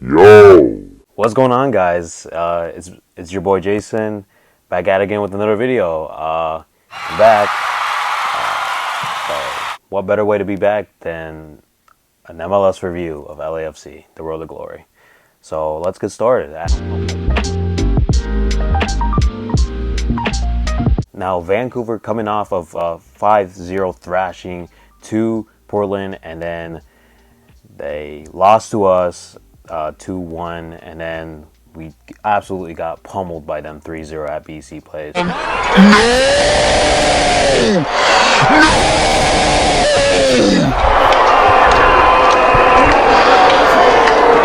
Yo! What's going on, guys? It's your boy Jason, back at it again with another video. I'm back. So what better way to be back than an MLS review of LAFC, the World of Glory. So let's get started. Now, Vancouver coming off of a 5-0 thrashing to Portland, and then they lost to us 2-1, and then we absolutely got pummeled by them 3-0 at BC Place.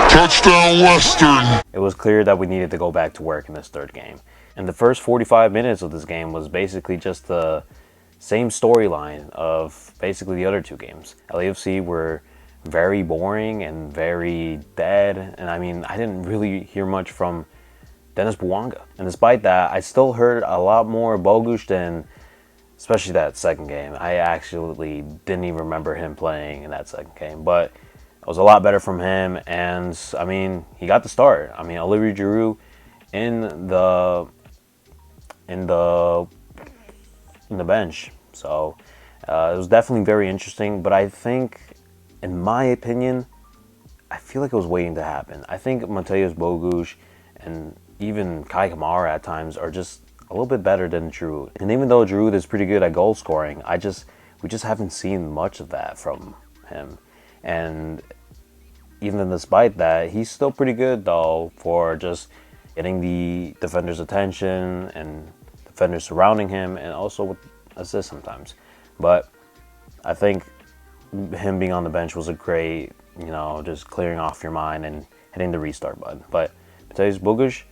Touchdown Western! It was clear that we needed to go back to work in this third game. And the first 45 minutes of this game was basically just the same storyline of basically the other two games. LAFC were very boring and very dead, and I mean, I didn't really hear much from Dennis Bouanga. And despite that, I still heard a lot more Bogusz than, especially that second game. I actually didn't even remember him playing in that second game, but it was a lot better from him. And I mean, he got the start. I mean, Olivier Giroud in the bench, so it was definitely very interesting. But I think, in my opinion, I feel like it was waiting to happen. I think Mateusz Bogusz and even Kai Kamara at times are just a little bit better than Giroud. And even though Giroud is pretty good at goal scoring, we just haven't seen much of that from him. And even despite that, he's still pretty good though for just getting the defenders' attention and defenders surrounding him, and also with assists sometimes. But I think him being on the bench was a great, just clearing off your mind and hitting the restart button. But Mateusz Bogusz,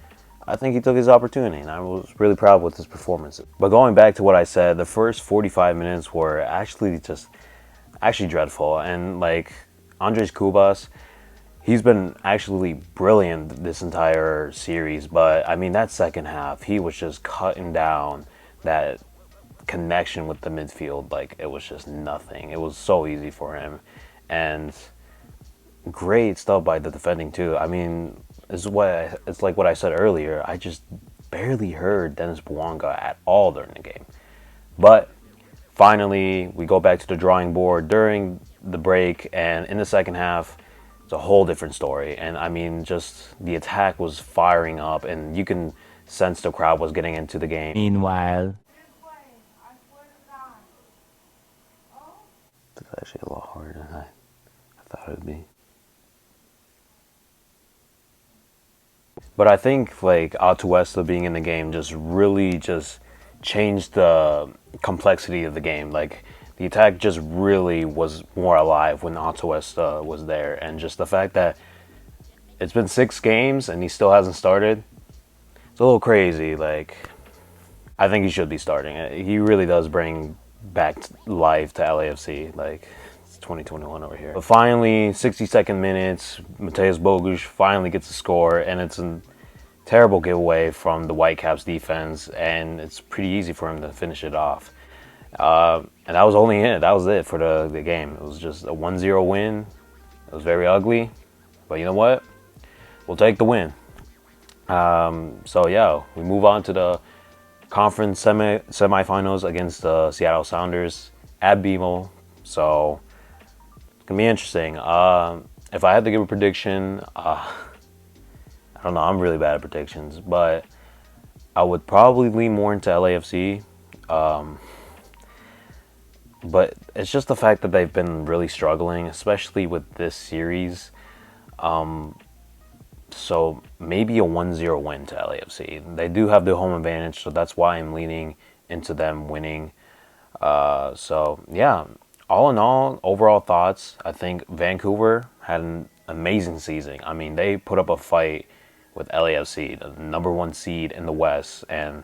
I think he took his opportunity, and I was really proud with his performance. But going back to what I said, the first 45 minutes were actually dreadful. And like Andres Kubas, he's been actually brilliant this entire series, but I mean, that second half, he was just cutting down that connection with the midfield. Like, it was just nothing. It was so easy for him, and great stuff by the defending too. I mean, it's like what I said earlier. I just barely heard Dennis Bouanga at all during the game. But finally, we go back to the drawing board during the break, and in the second half, it's a whole different story. And I mean, just the attack was firing up, and you can sense the crowd was getting into the game. Meanwhile, it's actually a lot harder than I thought it would be. But I think like Atuesta being in the game just really just changed the complexity of the game. Like, the attack just really was more alive when Atuesta was there, and just the fact that it's been 6 games and he still hasn't started, it's a little crazy. Like, I think he should be starting. He really does bring back life to LAFC. Like, it's 2021 over here. But finally, 62nd minutes, Mateusz Bogusz finally gets a score, and it's a terrible giveaway from the Whitecaps defense, and it's pretty easy for him to finish it off. And that was only it. That was it for the game. It was just a 1-0 win. It was very ugly, but you know what? We'll take the win. So yeah, we move on to the conference semifinals against the Seattle Sounders at BMO. So it's gonna be interesting. If I had to give a prediction, I don't know. I'm really bad at predictions, but I would probably lean more into LAFC. But it's just the fact that they've been really struggling, especially with this series. So maybe a 1-0 win to LAFC. They do have the home advantage, so that's why I'm leaning into them winning. So yeah, all in all, overall thoughts, I think Vancouver had an amazing season. I mean, they put up a fight with LAFC, the #1 seed in the West, and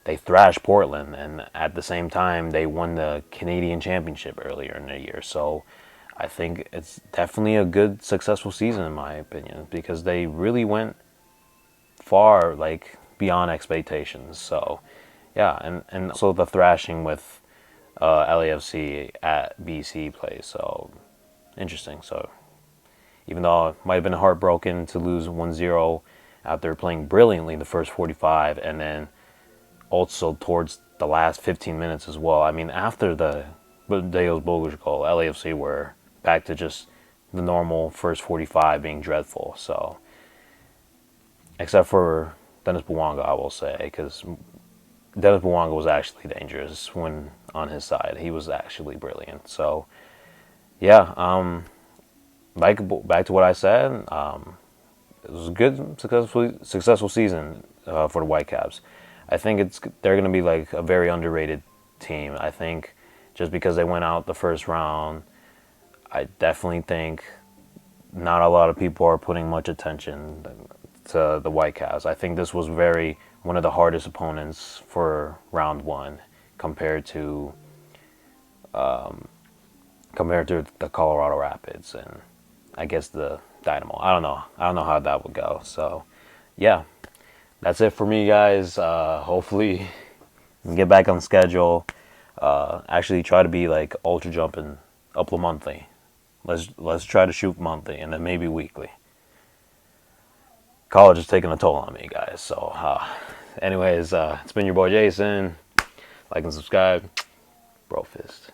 they thrashed Portland, and at the same time, they won the Canadian Championship earlier in the year. So I think it's definitely a good, successful season, in my opinion, because they really went far, like, beyond expectations. So yeah, and also the thrashing with LAFC at BC Place. So interesting. So even though it might have been heartbroken to lose 1-0 after playing brilliantly the first 45, and then also towards the last 15 minutes as well. I mean, after the Deus Bogus goal, LAFC were back to just the normal first 45 being dreadful. So, except for Dennis Bouanga, I will say, because Dennis Bouanga was actually dangerous when on his side. He was actually brilliant. So, yeah, back to what I said. It was a good, successful season for the Whitecaps. I think they're going to be like a very underrated team. I think just because they went out the first round, I definitely think not a lot of people are putting much attention to the Whitecaps. I think this was one of the hardest opponents for round one compared to the Colorado Rapids and I guess the Dynamo. I don't know. I don't know how that would go. So, yeah, that's it for me, guys. Hopefully, get back on schedule. Actually, try to be like ultra jumping up monthly. Let's try to shoot monthly and then maybe weekly. College is taking a toll on me, guys. So, anyways, it's been your boy Jason. Like and subscribe. BROFIST.